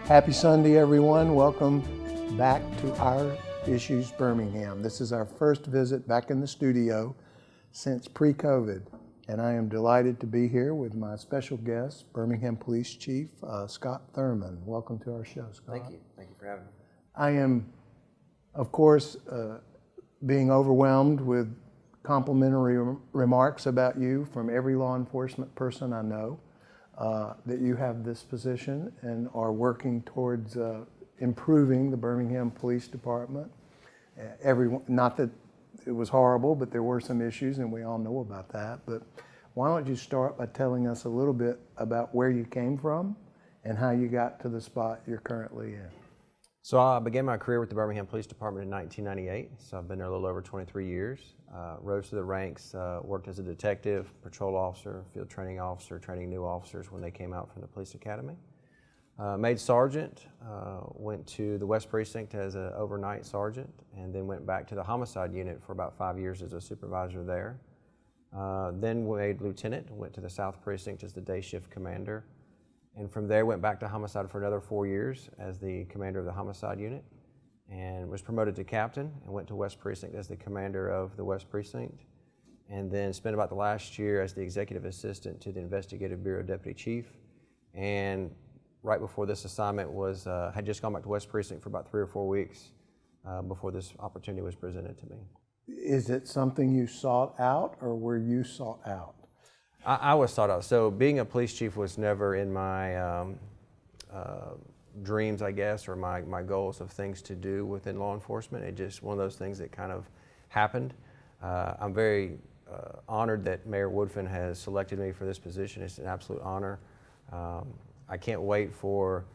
Happy Sunday, everyone. Welcome back to Our Issues Birmingham. This is our first visit back in the studio since pre-COVID, and I am delighted to be here with my special guest, Birmingham Police Chief Scott Thurmond. Welcome to our show, Scott. Thank you. Thank you for having me. I am, of course, being overwhelmed with complimentary remarks about you from every law enforcement person I know. That you have this position and are working towards improving the Birmingham Police Department. Not that it was horrible, but there were some issues, and we all know about that. But why don't you start by telling us a little bit about where you came from and how you got to the spot you're currently in. So I began my career with the Birmingham Police Department in 1998. So I've been there a little over 23 years. Rose through the ranks, worked as a detective, patrol officer, field training officer, training new officers when they came out from the police academy. Made sergeant, went to the West Precinct as an overnight sergeant, and then went back to the homicide unit for about 5 years as a supervisor there. Then made lieutenant, went to the South Precinct as the day shift commander. And from there went back to homicide for another 4 years as the commander of the homicide unit, and was promoted to captain and went to West Precinct as the commander of the West Precinct, and then spent about the last year as the executive assistant to the Investigative Bureau Deputy Chief. And right before this assignment was, had just gone back to West Precinct for about 3 or 4 weeks before this opportunity was presented to me. Is it something you sought out, or were you sought out? I was sought out. So being a police chief was never in my dreams, I guess, or my goals of things to do within law enforcement. It just one of those things that kind of happened. I'm very honored that Mayor Woodfin has selected me for this position. It's an absolute honor. I can't wait for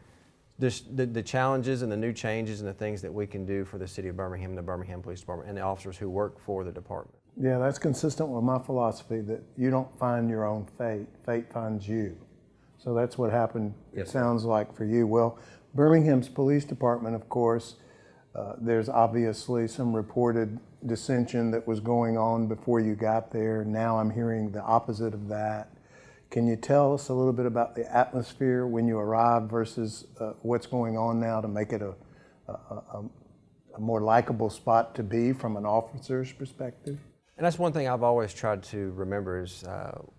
the challenges and the new changes and the things that we can do for the city of Birmingham, the Birmingham Police Department, and the officers who work for the department. Yeah, that's consistent with my philosophy that you don't find your own fate, fate finds you. So that's what happened, Yes, it sounds like, for you. Well, Birmingham's Police Department, of course, there's obviously some reported dissension that was going on before you got there. Now I'm hearing the opposite of that. Can you tell us a little bit about the atmosphere when you arrived versus what's going on now to make it a more likable spot to be from an officer's perspective? And that's one thing I've always tried to remember is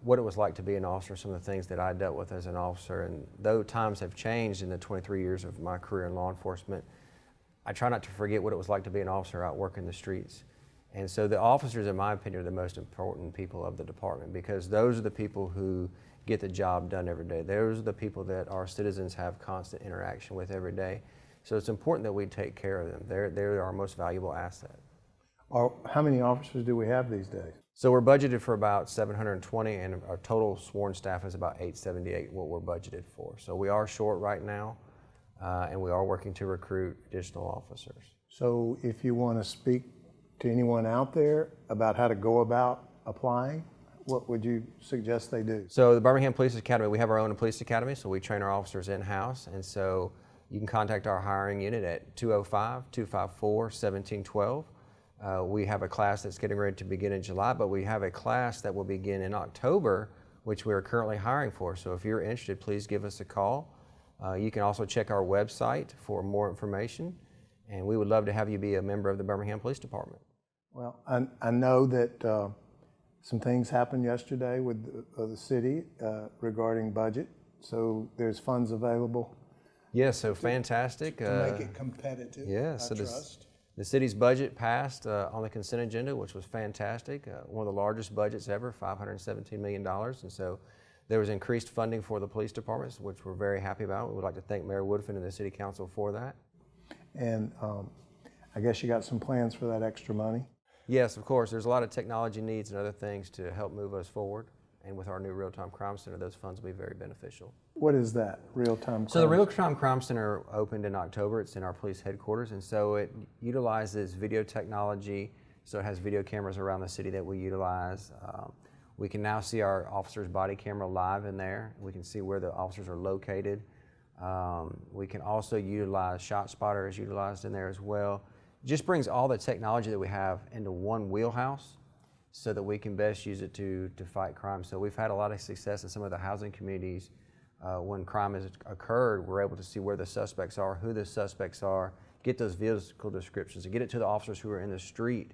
what it was like to be an officer, some of the things that I dealt with as an officer. And though times have changed in the 23 years of my career in law enforcement, I try not to forget what it was like to be an officer out working the streets. And so the officers, in my opinion, are the most important people of the department, because those are the people who get the job done every day. Those are the people that our citizens have constant interaction with every day. So it's important that we take care of them. They're our most valuable asset. How many officers do we have these days? So we're budgeted for about 720, and our total sworn staff is about 878, what we're budgeted for. So we are short right now, and we are working to recruit additional officers. So if you want to speak to anyone out there about how to go about applying, what would you suggest they do? So the Birmingham Police Academy, we have our own police academy, so we train our officers in-house, and so you can contact our hiring unit at 205-254-1712. We have a class that's getting ready to begin in July, but we have a class that will begin in October, which we are currently hiring for. So if you're interested, please give us a call. You can also check our website for more information, and we would love to have you be a member of the Birmingham Police Department. Well, I know that some things happened yesterday with the city regarding budget, so there's funds available. Yeah, so fantastic. To make it competitive, yeah, I trust. The city's budget passed on the consent agenda, which was fantastic. One of the largest budgets ever, $517 million. And so there was increased funding for the police departments, which we're very happy about. We would like to thank Mayor Woodfin and the City Council for that. And I guess you got some plans for that extra money? Yes, of course. There's a lot of technology needs and other things to help move us forward. And with our new Real-Time Crime Center, those funds will be very beneficial. What is that, Real-Time Crime? So the Real-Time Crime Center opened in October. It's in our police headquarters, and so it utilizes video technology. So it has video cameras around the city that we utilize. We can now see our officer's body camera live in there. We can see where the officers are located. We can also utilize ShotSpotter is utilized in there as well. It just brings all the technology that we have into one wheelhouse, so that we can best use it to fight crime. So we've had a lot of success in some of the housing communities when crime has occurred, we're able to see where the suspects are, who the suspects are, get those vehicle descriptions, and get it to the officers who are in the street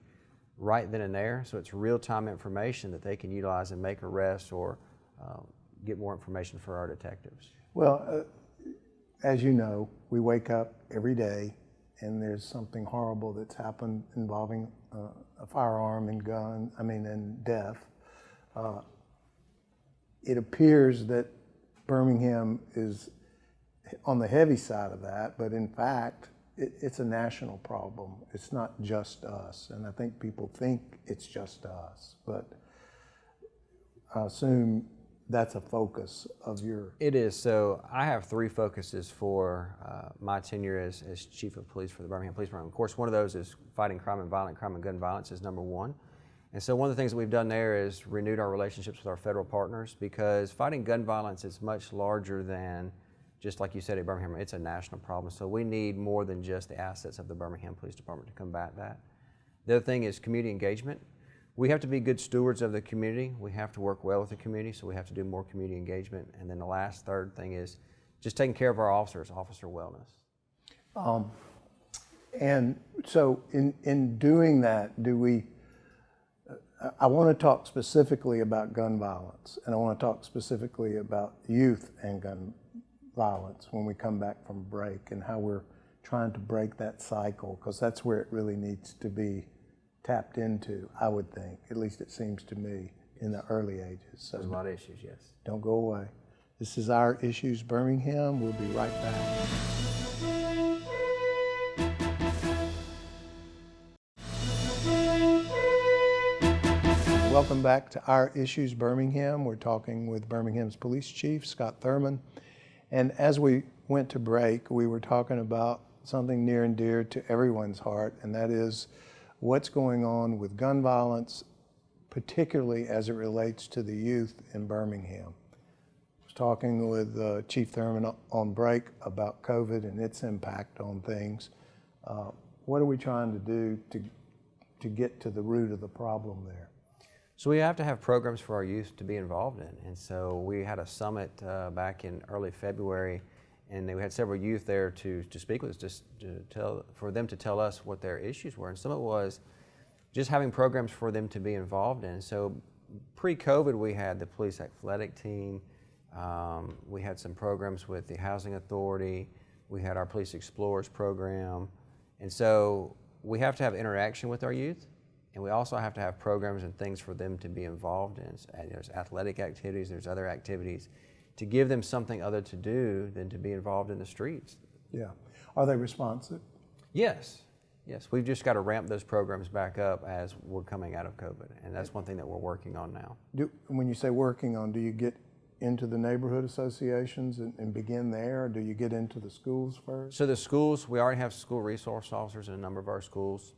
right then and there. So it's real-time information that they can utilize and make arrests or get more information for our detectives. Well, as you know, we wake up every day and there's something horrible that's happened involving a firearm and and death. It appears that Birmingham is on the heavy side of that, but in fact, it's a national problem. It's not just us, and I think people think it's just us, but I assume that's a focus of your... It is. So I have 3 focuses for my tenure as Chief of Police for the Birmingham Police Department. Of course, one of those is fighting crime and gun violence is number 1. And so one of the things that we've done there is renewed our relationships with our federal partners, because fighting gun violence is much larger than, just like you said at Birmingham, it's a national problem. So we need more than just the assets of the Birmingham Police Department to combat that. The other thing is community engagement. We have to be good stewards of the community. We have to work well with the community, so we have to do more community engagement. And then the last, third thing is just taking care of our officers, officer wellness. And so in doing that, I want to talk specifically about gun violence, and I want to talk specifically about youth and gun violence when we come back from break, and how we're trying to break that cycle, because that's where it really needs to be tapped into, I would think. At least it seems to me in the early ages. So there's a lot of issues, yes. Don't go away. This is Our Issues Birmingham. We'll be right back. Welcome back to Our Issues Birmingham. We're talking with Birmingham's Police Chief, Scott Thurmond. And as we went to break, we were talking about something near and dear to everyone's heart, and that is what's going on with gun violence, particularly as it relates to the youth in Birmingham. I was talking with Chief Thurmond on break about COVID and its impact on things. What are we trying to do to get to the root of the problem there? So we have to have programs for our youth to be involved in. And so we had a summit back in early February, and we had several youth there to speak with us, just for them to tell us what their issues were. And some of it was just having programs for them to be involved in. So pre-COVID, we had the police athletic team. We had some programs with the Housing Authority. We had our Police Explorers program. And so we have to have interaction with our youth. And we also have to have programs and things for them to be involved in. There's athletic activities, there's other activities, to give them something other to do than to be involved in the streets. Yeah. Are they responsive? Yes. Yes. We've just got to ramp those programs back up as we're coming out of COVID. And that's one thing that we're working on now. When you say working on, do you get into the neighborhood associations and begin there, or do you get into the schools first? So the schools, we already have school resource officers in a number of our schools.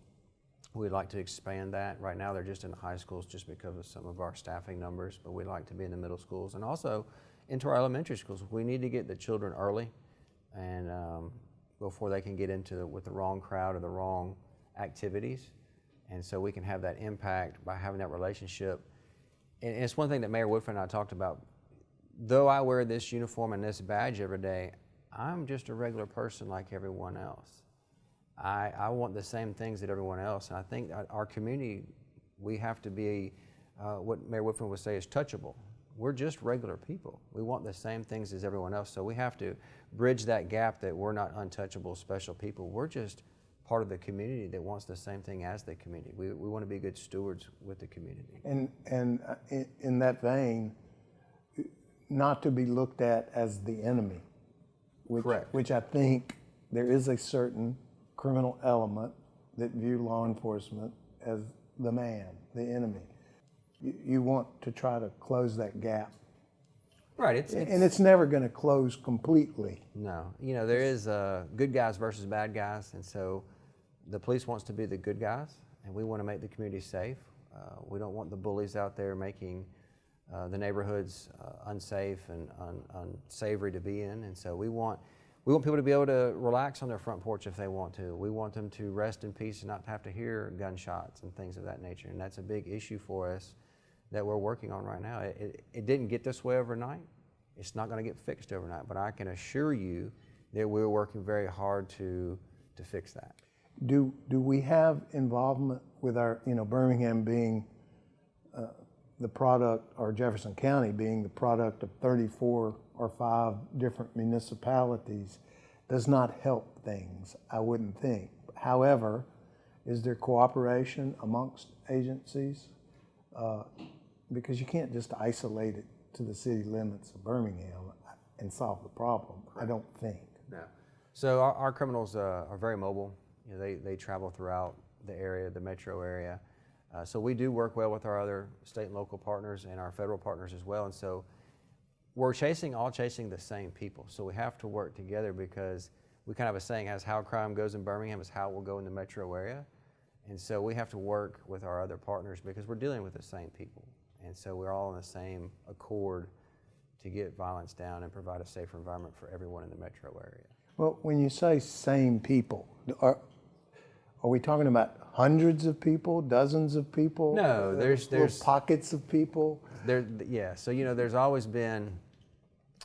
We'd like to expand that. Right now they're just in the high schools just because of some of our staffing numbers, but we'd like to be in the middle schools and also into our elementary schools. We need to get the children early and before they can get into with the wrong crowd or the wrong activities. And so we can have that impact by having that relationship. And it's one thing that Mayor Woodford and I talked about. Though I wear this uniform and this badge every day, I'm just a regular person like everyone else. I want the same things that everyone else, and I think our community, we have to be, what Mayor Woodford would say is touchable. We're just regular people. We want the same things as everyone else, so we have to bridge that gap that we're not untouchable, special people. We're just part of the community that wants the same thing as the community. We want to be good stewards with the community. And in that vein, not to be looked at as the enemy, Correct. Which I think there is a certain criminal element that view law enforcement as the man, the enemy. You want to try to close that gap. Right. And it's never going to close completely. No. You know, there is good guys versus bad guys, and so the police wants to be the good guys, and we want to make the community safe. We don't want the bullies out there making the neighborhoods unsafe and unsavory to be in, and so we want people to be able to relax on their front porch if they want to. We want them to rest in peace and not have to hear gunshots and things of that nature. And that's a big issue for us that we're working on right now. It didn't get this way overnight. It's not going to get fixed overnight, but I can assure you that we're working very hard to fix that. Do we have involvement with our, Birmingham being the product, or Jefferson County being the product of 34 or 5 different municipalities does not help things, I wouldn't think. However, is there cooperation amongst agencies? Because you can't just isolate it to the city limits of Birmingham and solve the problem, I don't think. No. So our criminals are very mobile. They travel throughout the area, the metro area. So we do work well with our other state and local partners and our federal partners as well. And so we're all chasing the same people. So we have to work together, because we kind of have a saying, as how crime goes in Birmingham is how it will go in the metro area. And so we have to work with our other partners because we're dealing with the same people. And so we're all in the same accord to get violence down and provide a safer environment for everyone in the metro area. Well, when you say same people, are we talking about hundreds of people, dozens of people? No, there's pockets of people. Yeah. So there's always been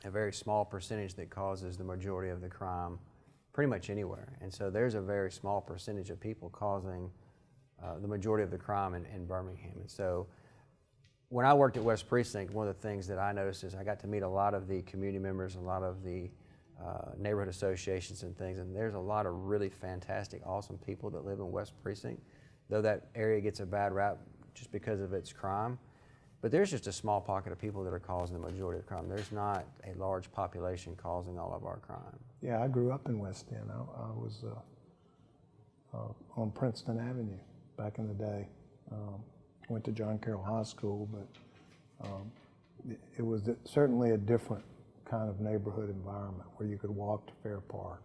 a very small percentage that causes the majority of the crime, pretty much anywhere. And so there's a very small percentage of people causing the majority of the crime in Birmingham. And so when I worked at West Precinct, one of the things that I noticed is I got to meet a lot of the community members, a lot of the neighborhood associations and things, and there's a lot of really fantastic, awesome people that live in West Precinct, though that area gets a bad rap just because of its crime. But there's just a small pocket of people that are causing the majority of the crime. There's not a large population causing all of our crime. Yeah, I grew up in West End. I was on Princeton Avenue back in the day. Went to John Carroll High School, but it was certainly a different kind of neighborhood environment where you could walk to Fair Park,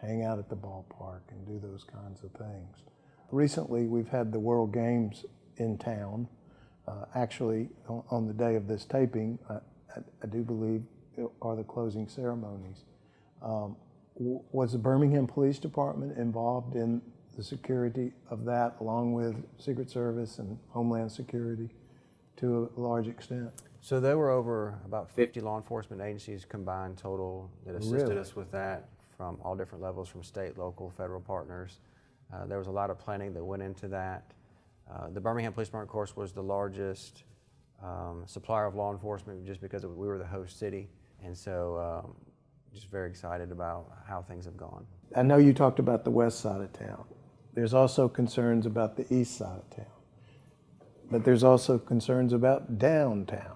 hang out at the ballpark, and do those kinds of things. Recently, we've had the World Games in town. Actually, on the day of this taping, I do believe are the closing ceremonies. Was the Birmingham Police Department involved in the security of that, along with Secret Service and Homeland Security to a large extent? So there were over about 50 law enforcement agencies combined total that assisted us with that, from all different levels, from state, local, federal partners. There was a lot of planning that went into that. The Birmingham Police Department, of course, was the largest supplier of law enforcement just because we were the host city. And so just very excited about how things have gone. I know you talked about the west side of town. There's also concerns about the east side of town. But there's also concerns about downtown.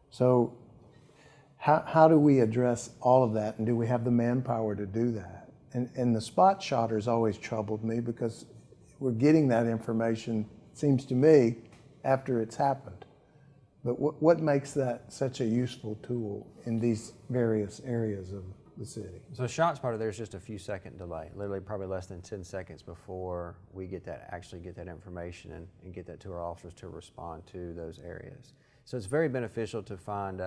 So how do we address all of that, and do we have the manpower to do that? And the spot shotters always troubled me, because we're getting that information, seems to me, after it's happened. But what makes that such a useful tool in these various areas of the city? So ShotSpotter, there's just a few second delay, literally probably less than 10 seconds before we actually get that information and get that to our officers to respond to those areas. So it's very beneficial to find,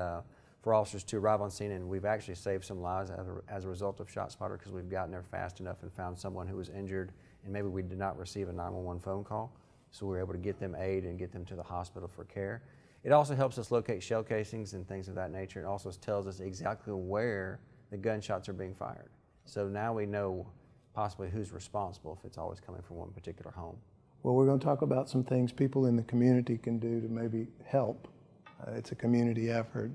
for officers to arrive on scene, and we've actually saved some lives as a result of ShotSpotter, because we've gotten there fast enough and found someone who was injured and maybe we did not receive a 911 phone call. So we were able to get them aid and get them to the hospital for care. It also helps us locate shell casings and things of that nature. It also tells us exactly where the gunshots are being fired. So now we know possibly who's responsible if it's always coming from one particular home. Well, we're going to talk about some things people in the community can do to maybe help. It's a community effort.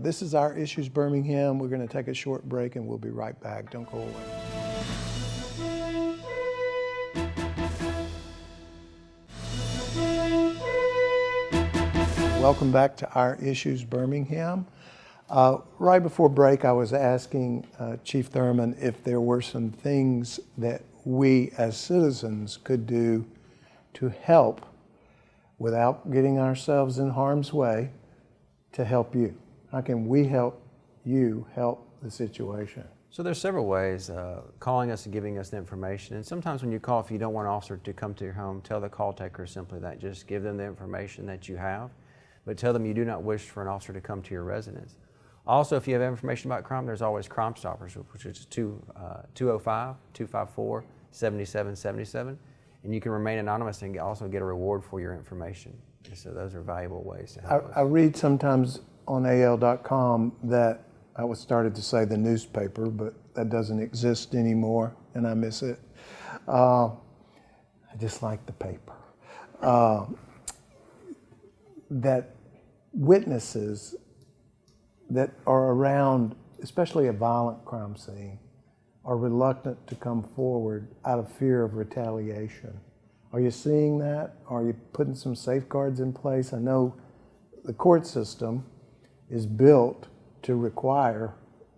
This is Our Issues Birmingham. We're going to take a short break and we'll be right back. Don't go away. Welcome back to Our Issues Birmingham. Right before break, I was asking Chief Thurmond if there were some things that we as citizens could do to help without getting ourselves in harm's way to help you. How can we help you help the situation? So there's several ways, calling us and giving us the information. And sometimes when you call, if you don't want an officer to come to your home, tell the call taker simply that. Just give them the information that you have, but tell them you do not wish for an officer to come to your residence. Also, if you have information about crime, there's always Crime Stoppers, which is 205-254-7777. And you can remain anonymous and also get a reward for your information. And so those are valuable ways to help us. I read sometimes on AL.com that I was started to say the newspaper, but that doesn't exist anymore, and I miss it. I just like the paper. That witnesses that are around, especially a violent crime scene, are reluctant to come forward out of fear of retaliation. Are you seeing that? Are you putting some safeguards in place? I know the court system is built to require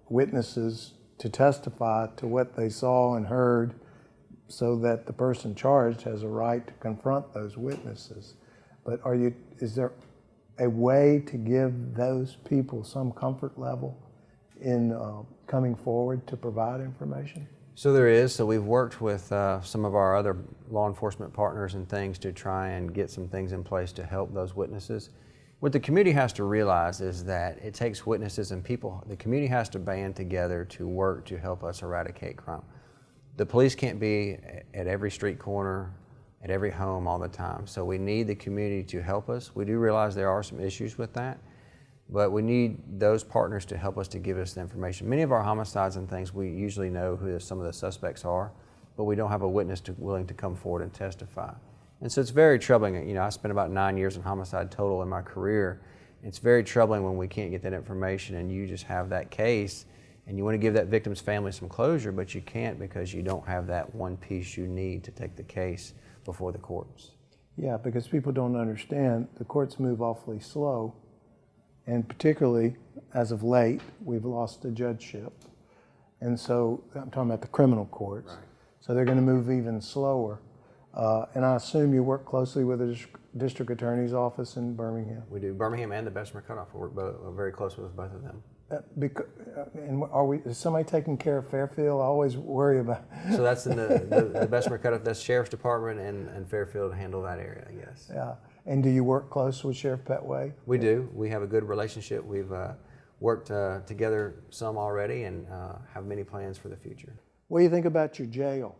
witnesses to testify to what they saw and heard so that the person charged has a right to confront those witnesses. But is there a way to give those people some comfort level in coming forward to provide information? So there is. So we've worked with some of our other law enforcement partners and things to try and get some things in place to help those witnesses. What the community has to realize is that it takes witnesses and people, the community has to band together to work to help us eradicate crime. The police can't be at every street corner, at every home all the time. So we need the community to help us. We do realize there are some issues with that, but we need those partners to help us to give us the information. Many of our homicides and things, we usually know who some of the suspects are, but we don't have a witness willing to come forward and testify. And so it's very troubling. You know, I spent about 9 years in homicide total in my career. It's very troubling when we can't get that information and you just have that case and you want to give that victim's family some closure, but you can't because you don't have that one piece you need to take the case before the courts. Yeah, because people don't understand, the courts move awfully slow, and particularly as of late, we've lost the judgeship. And so, I'm talking about the criminal courts. Right. So they're going to move even slower. And I assume you work closely with the district attorney's office in Birmingham. We do. Birmingham and the Bessemer Cutoff, we work very closely with both of them. Is somebody taking care of Fairfield? I always worry about. So that's in the Bessemer Cutoff, that's Sheriff's Department and Fairfield handle that area, yes. Yeah. And do you work close with Sheriff Petway? We do. We have a good relationship. We've worked together some already and have many plans for the future. What do you think about your jail?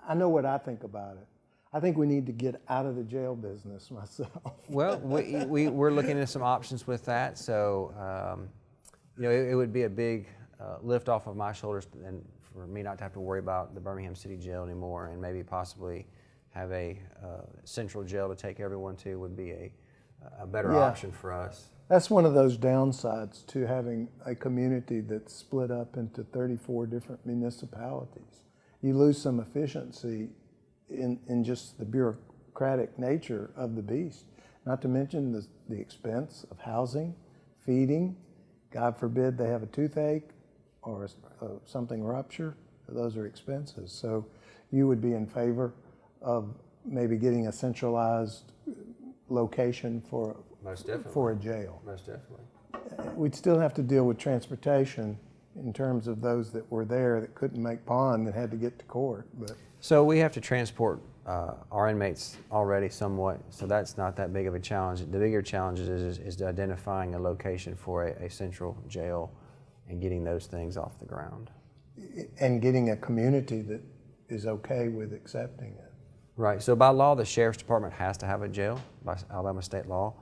I know what I think about it. I think we need to get out of the jail business myself. Well, we're looking at some options with that. So, you know, it would be a big lift off of my shoulders and for me not to have to worry about the Birmingham City Jail anymore, and maybe possibly have a central jail to take everyone to would be a better option for us. That's one of those downsides to having a community that's split up into 34 different municipalities. You lose some efficiency in just the bureaucratic nature of the beast, not to mention the expense of housing, feeding. God forbid they have a toothache or something rupture. Those are expenses. So you would be in favor of maybe getting a centralized location for a jail. Most definitely. We'd still have to deal with transportation in terms of those that were there that couldn't make bond and had to get to court. But so we have to transport our inmates already somewhat, so that's not that big of a challenge. The bigger challenge is identifying a location for a central jail and getting those things off the ground. And getting a community that is okay with accepting it. Right, so by law, the Sheriff's Department has to have a jail by Alabama state law.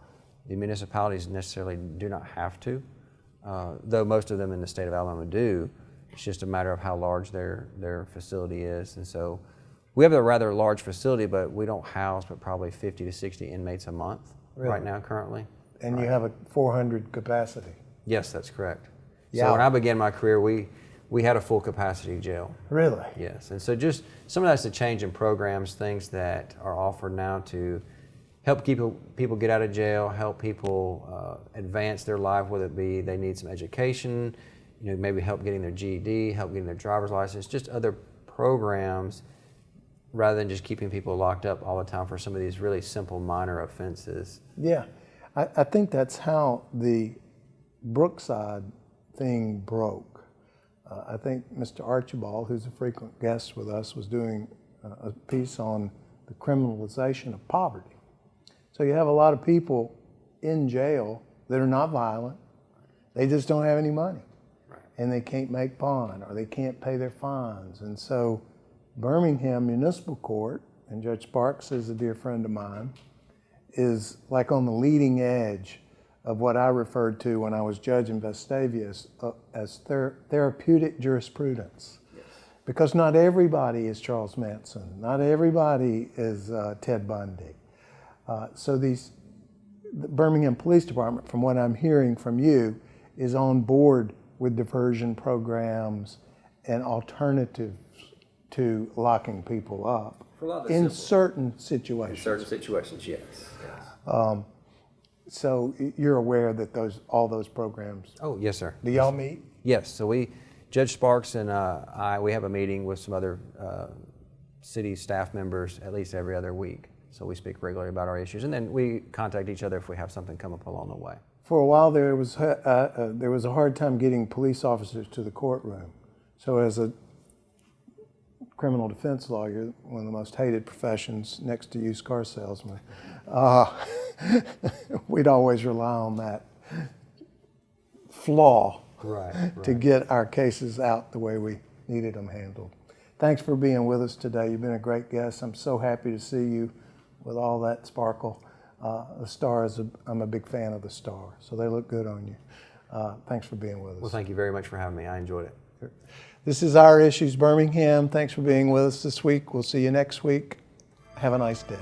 The municipalities necessarily do not have to, though most of them in the state of Alabama do. It's just a matter of how large their facility is. And so we have a rather large facility, but we don't house but probably 50 to 60 inmates a month right now currently. And you have a 400 capacity. Yes, that's correct. Yeah. So when I began my career, we had a full capacity jail. Really? Yes, and so just some of that's the change in programs, things that are offered now to help people get out of jail, help people advance their life, whether it be they need some education, you know, maybe help getting their GED, help getting their driver's license, just other programs rather than just keeping people locked up all the time for some of these really simple minor offenses. Yeah, I think that's how the Brookside thing broke. I think Mr. Archibald, who's a frequent guest with us, was doing a piece on the criminalization of poverty. So you have a lot of people in jail that are not violent. They just don't have any money. Right. And they can't make bond or they can't pay their fines. And so Birmingham Municipal Court, and Judge Sparks is a dear friend of mine, is like on the leading edge of what I referred to when I was judge in Vestavia as therapeutic jurisprudence. Yes. Because not everybody is Charles Manson. Not everybody is Ted Bundy. So the Birmingham Police Department, from what I'm hearing from you, is on board with diversion programs and alternatives to locking people up For a lot of in simple- certain situations. In certain situations, yes. So you're aware that all those programs. Oh, yes, sir. Do y'all meet? Yes, so Judge Sparks and we have a meeting with some other city staff members at least every other week. So we speak regularly about our issues, and then we contact each other if we have something come up along the way. For a while there was a hard time getting police officers to the courtroom. So as a criminal defense lawyer, one of the most hated professions next to used car salesman, we'd always rely on that flaw to get our cases out the way we needed them handled. Thanks for being with us today. You've been a great guest. I'm so happy to see you with all that sparkle. The star I'm a big fan of the star, so they look good on you. Thanks for being with us. Well, thank you very much for having me. I enjoyed it. This is Our Issues Birmingham. Thanks for being with us this week. We'll see you next week. Have a nice day.